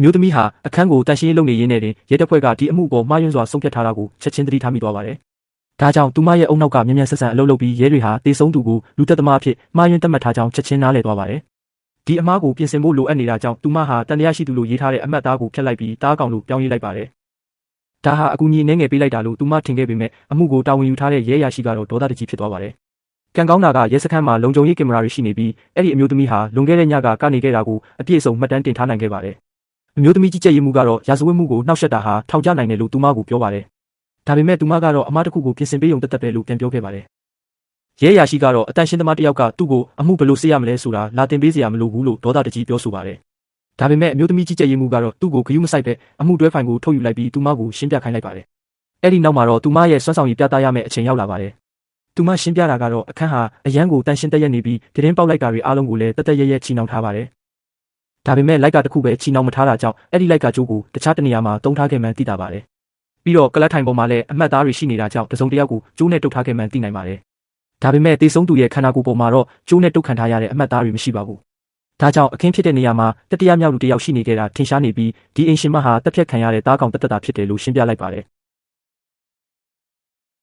မျိုးသမီးဟာအခန်းကိုတန်ရှင်းလုပ်နေရင်းနဲ့ရဲတပ်ဖွဲ့ကဒီအမှုပေါ်မှားယွင်းစွာဆုံးဖြတ်ထားတာကိုချက်ချင်းသတိထားမိသွားပါတယ်။ဒါကြောင့်သူမရဲ့အုံနောက်ကမြန်မြန်ဆက်ဆန်အလုပ်လုပ်ပြီးရဲတွေဟာတေဆုံးသူကိုလူသက်သမားအဖြစ်မှားယွင်းသတ်မှတ်ထားကြောင်းချက်ချင်းနားလည်သွားပါတယ်။ဒီအမှားကိုပြင်ဆင်ဖို့လိုအပ်နေတာကြောင့်သူမဟာတန်တရားရှိသူလို့ရေးထားတဲ့အမှတ်သားကိုဖျက်လိုက်ပြီးတားကောင်လို့ပြောင်းရေးလိုက်ပါတယ်။ဒါဟာအကူအညီနှဲငယ်ပေးလိုက်တာလို့သူမထင်ခဲ့ပေမဲ့အမှုကိုတာဝန်ယူထားတဲ့ရဲအရာရှိကတော့ဒေါသတကြီးဖြစ်သွားပါတယ်။ကံကောင်းတာကရဲစခန်းမှာလုံခြုံရေးကင်မရာတွေရှိနေပြီးအဲ့ဒီအမျိုးသမီးဟာလွန်ခဲ့တဲ့ညကကနေခဲ့တာကိုအပြည့်အစုံမှတ်တမ်းတင်ထားနိုင်ခဲ့ပါတယ်။အမျိုးသမီးကြီးကြပ်ရေးမှုကတော့ရာဇဝတ်မှုကိုနှောက်ယှက်တာဟာထောင်ကျနိုင်တယ်လို့သူမကိုပြောပါတယ်။ဒါပေမဲ့သူမကတော့အမှားတစ်ခုကိုပြင်ဆင်ပေးုံတက်ပဲလို့ပြန်ပြောခဲ့ပါတယ်။ရဲအရာရှိကတော့အတန်ရှင်းသမားတစ်ယောက်ကသူ့ကိုအမှုဘယ်လိုစစ်ရမလဲဆိုတာလာတင်ပေးစရာမလိုဘူးလို့ဒေါသတကြီးပြောဆိုပါတယ်။ဒါပေမဲ့အမျိုးသမီးကြီးကြပ်ရေးမှုကတော့သူ့ကိုဂရုမစိုက်ပဲအမှုတွဲဖိုင်ကိုထုတ်ယူလိုက်ပြီးသူမကိုရှင်းပြခိုင်းလိုက်ပါတယ်။အဲ့ဒီနောက်မှာတော့သူမရဲ့စွမ်းဆောင်ရည်ပြသရမယ့်အချိန်ရောက်လာပါတယ်။သူမရှင်းပြတာကတော့အခန်းဟာအရန်ကိုတန်ရှင်းတက်ရက်နေပြီးတရင်ပေါက်လိုက်တာတွေအားလုံးကိုလည်းတက်ရဲချီနှောင်ထားပါတယ်။ဒါပေမဲ့လိုက်ကတစ်ခုပဲချီနှောင်မထားတာကြောင့်အဲ့ဒီလိုက်ကကျိုးကိုတခြားတနေရာမှာတုံးထားခဲ့မှန်းသိတာပါတယ်။ပြီးတော့ကလတ်ထိုင်ပေါ်မှာလည်းအမှတ်သားတွေရှိနေတာကြောင့်တစုံတစ်ယောက်ကိုကျိုးနဲ့တုတ်ထားခဲ့မှန်းသိနိုင်ပါတယ်။ဒါပေမဲ့တေဆုံးသူရဲ့ခန္ဓာကိုယ်ပေါ်မှာတော့ကျိုးနဲ့တုတ်ခံထားရတဲ့အမှတ်သားတွေမရှိပါဘူး။ဒါကြောင့်အခင်းဖြစ်တဲ့နေရာမှာတတိယမြောက်လူတစ်ယောက်ရှိနေခဲ့တာထင်ရှားနေပြီးဒီအင်ရှင်မဟာတက်ဖြတ်ခံရတဲ့တားကောင်တက်တာဖြစ်တယ်လို့ရှင်းပြလိုက်ပါတယ်။